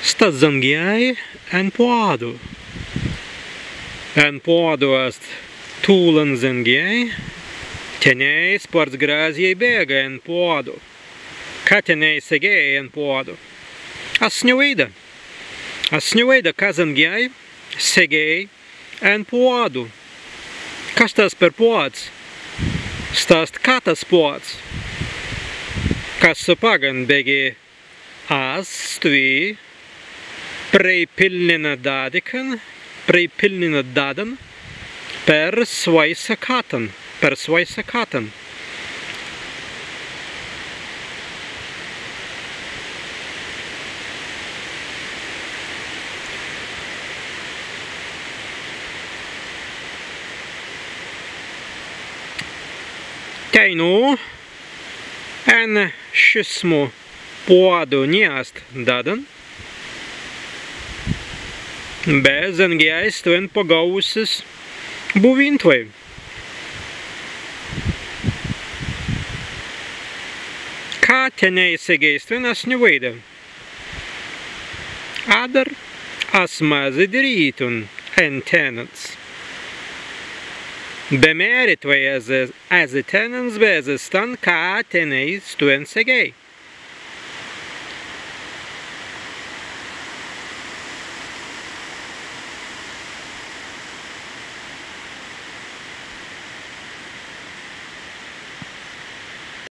Sta zanghiai en poado. En poado est tulan zanghiai, tenei sports graziei bega en poado. Ca tenei segei en poado. Asnioida ca zanghiai segei en poado. Kas tas per poads? Stast katas poads. Kas sapagan begi astvi pripilnina dadan per svaisa katan. Teinu en šismu poadu niast dadan, be zanghiai stuen pagausis buvintvai. Ca tenei segei stuen asnioida. Adar asmazi diritun en tenants. Bemerit vai as tenants bezestan ca tenei stuen segei.